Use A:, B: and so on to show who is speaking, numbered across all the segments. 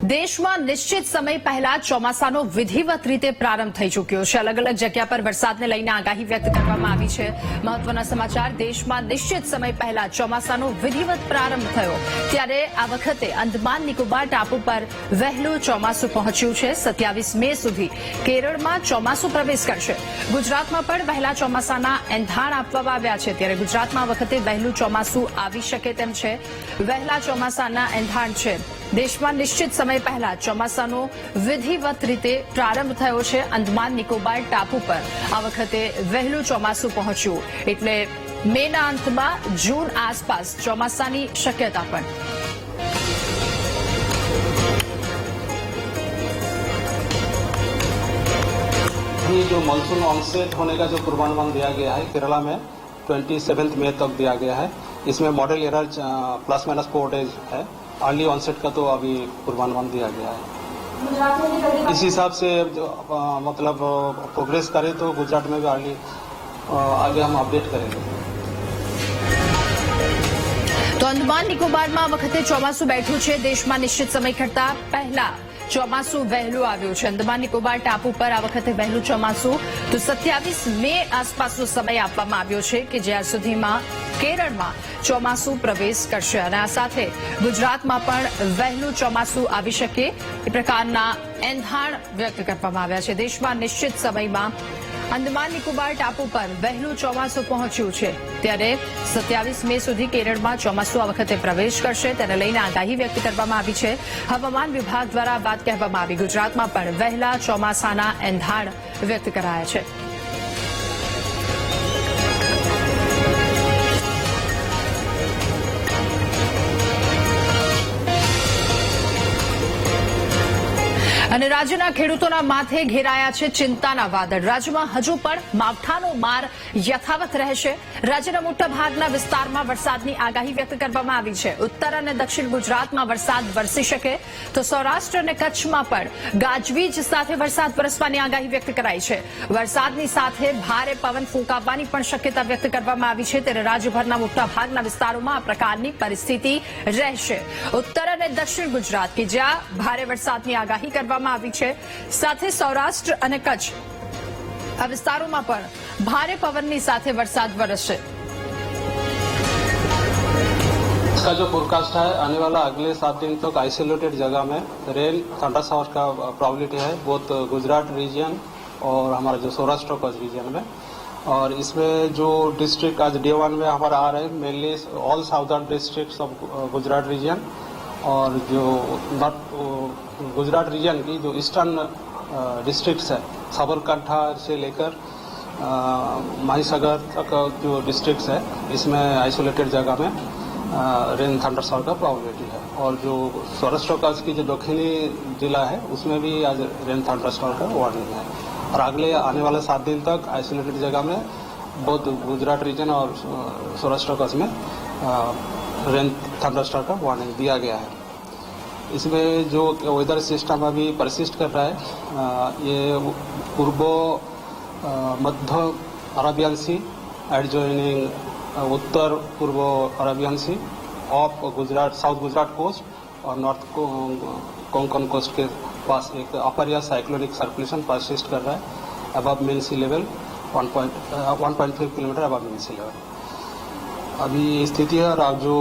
A: દેશમાં નિશ્ચિત સમય પહેલા ચોમાસાનો વિધિવત રીતે પ્રારંભ થઈ ચૂક્યો છે। અલગ અલગ જગ્યા પર વરસાદને લઈને આગાહી વ્યક્ત કરવામાં આવી છે। મહત્વના સમાચાર, દેશમાં નિશ્ચિત સમય પહેલા ચોમાસાનો વિધિવત પ્રારંભ થયો, ત્યારે આ વખતે અંદમાન નિકોબાર ટાપુ પર વહેલું ચોમાસું પહોંચ્યું છે। 27 મે સુધી કેરળમાં ચોમાસું પ્રવેશ કરશે। ગુજરાતમાં પણ વહેલા ચોમાસાના એંધાણ આપવામાં આવ્યા છે, ત્યારે ગુજરાતમાં આ વખતે વહેલું ચોમાસું આવી શકે તેમ છે। વહેલા ચોમાસાના એંધાણ છે। દેશમાં નિશ્ચિત સમય પહેલા ચોમાસાનો વિધિવત રીતે પ્રારંભ થયો છે। અંદમાન નિકોબાર ટાપુ પર આ વખતે વહેલું ચોમાસું પહોંચ્યું, એટલે મેના અંતમાં જૂન આસપાસ ચોમાસાની શક્યતા પણ।
B: ये जो मानसून ऑनसेट होने का जो पूर्वानुमान दिया गया है केरला में 27 मई तक दिया गया है। इसमें मॉडल एरर +- 4 डेज है। अर्ली ऑनसेट का तो अभी पूर्वानुमान दिया गया है। इस हिसाब से मतलब प्रोग्रेस करें तो गुजरात में भी अर्ली आगे हम अपडेट करेंगे।
A: तो अंदमान निकोबाરમાં આ વખતે ચોમાસું બેઠું છે। દેશમાં નિશ્ચિત સમય કરતા પહેલા ચોમાસું વહેલું આવ્યું છે। અંદમાન નિકોબાર ટાપુ પર આ વખતે વહેલું ચોમાસું તો 27 મે આસપાસનો સમય આપવામાં આવ્યો છે કે જ્યાં સુધીમાં કેરળમાં ચોમાસું પ્રવેશ કરશે, અને આ સાથે ગુજરાતમાં પણ વહેલું ચોમાસું આવી શકે એ પ્રકારના એંધાણ વ્યક્ત કરવામાં આવ્યા છે। દેશમાં નિશ્ચિત સમયમાં અંદમાન નિકોબાર ટાપુ પર વહેલું ચોમાસું પહોંચ્યું છે, ત્યારે 27 મે સુધી કેરળમાં ચોમાસું આ વખતે પ્રવેશ કરશે, તેને લઈને આગાહી વ્યક્ત કરવામાં આવી છે। હવામાન વિભાગ દ્વારા આ વાત કહેવામાં આવી। ગુજરાતમાં પણ વહેલા ચોમાસાના એંધાણ વ્યક્ત કરાયા છે। અને રાજ્યના ખેડૂતોના માથે ઘેરાયા છે ચિંતાના વાદળ। રાજ્યમાં હજુ પણ માવઠાનો માર યથાવત રહેશે। રાજ્યના મોટા ભાગના વિસ્તારમાં વરસાદની આગાહી વ્યક્ત કરવામાં આવી છે। ઉત્તર અને દક્ષિણ ગુજરાતમાં વરસાદ વરસી શકે, તો સૌરાષ્ટ્ર અને કચ્છમાં પણ ગાજવીજ સાથે વરસાદ વરસવાની આગાહી વ્યક્ત કરાઈ છે। વરસાદની સાથે ભારે પવન ફૂંકાવાની પણ શક્યતા વ્યક્ત કરવામાં આવી છે, ત્યારે રાજ્યભરના મોટા ભાગના વિસ્તારોમાં આ પ્રકારની પરિસ્થિતિ રહેશે। ઉત્તર અને દક્ષિણ ગુજરાત કે જ્યાં ભારે વરસાદની આગાહી કરવામાં આવી છે, સાથે સૌરાષ્ટ્ર અને કચ્છ આ વિસ્તારોમાં પણ ભારે પવનની સાથે વરસાદ વરસશે।
B: इसका जो फोरकास्ट है, आने वाला अगले 7 दिन तक आइसोलेटेड जगह में रेन थंडर शावर का प्रोबेबिलिटी है, बहुत गुजरात रीजन और हमारा जो सौराष्ट्र कच्छ रीजन में। और इसमें जो डिस्ट्रिक्ट आज डे 1 में हमारा आ रहे हैं, mainly all southern district of Gujarat region, और जो नॉर्थ गुजरात रीजन की जो ईस्टर्न डिस्ट्रिक्ट्स है, साबरकांठा से लेकर माहीसागर तक जो डिस्ट्रिक्ट्स है, इसमें आइसोलेटेड जगह में रेन थंडर शावर का प्रोबेबिलिटी है। और जो सौराष्ट्र कच्छ की जो दक्षिणी जिला है, उसमें भी आज रेन थंडर शावर का वार्निंग है। और अगले आने वाले 7 दिन तक आइसोलेटेड जगह में बहुत गुजरात रीजन और सौराष्ट्र कच्छ में रेन थंडर शावर का वार्निंग दिया गया है। इसमें जो वेदर सिस्टम अभी परसिस्ट कर रहा है, ये पूर्व मध्य अरेबियन सी एडजॉइनिंग उत्तर पूर्व Arabian sea of Gujarat, south Gujarat coast और नॉर्थ कोंकण कोस्ट के पास एक अपर या साइक्लोनिक सर्कुलेशन परसिस्ट कर रहा है अबव मीन सी लेवल 1.5 किलोमीटर अबव मीन सी लेवल। अभी स्थिति है। और जो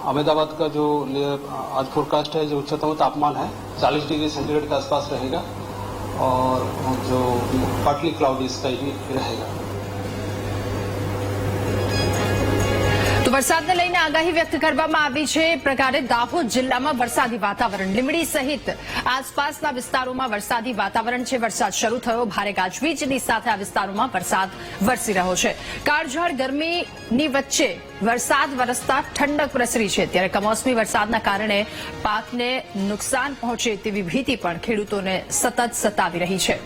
B: अहमदाबाद का जो आज फोरकास्ट है, जो उच्चतम तापमान है 40 डिग्री सेंटीग्रेड के आसपास रहेगा, और जो पार्टली क्लाउडी स्काई रहेगा।
A: તો વરસાદને લઈને આગાહી વ્યક્ત કરવામાં આવી છે। એ પ્રકારે દાહોદ જિલ્લામાં વરસાદી વાતાવરણ, લીંબડી સહિત આસપાસના વિસ્તારોમાં વરસાદી વાતાવરણ છે। વરસાદ શરૂ થયો, ભારે ગાજવીજની સાથે આ વિસ્તારોમાં વરસાદ વરસી રહ્યો છે। કાળઝાળ ગરમીની વચ્ચે વરસાદ વરસતા ઠંડક પ્રસરી છે, ત્યારે કમોસમી વરસાદના કારણે પાકને નુકસાન પહોંચે તેવી ભીતિ પણ ખેડૂતોને સતત સતાવી રહી છે।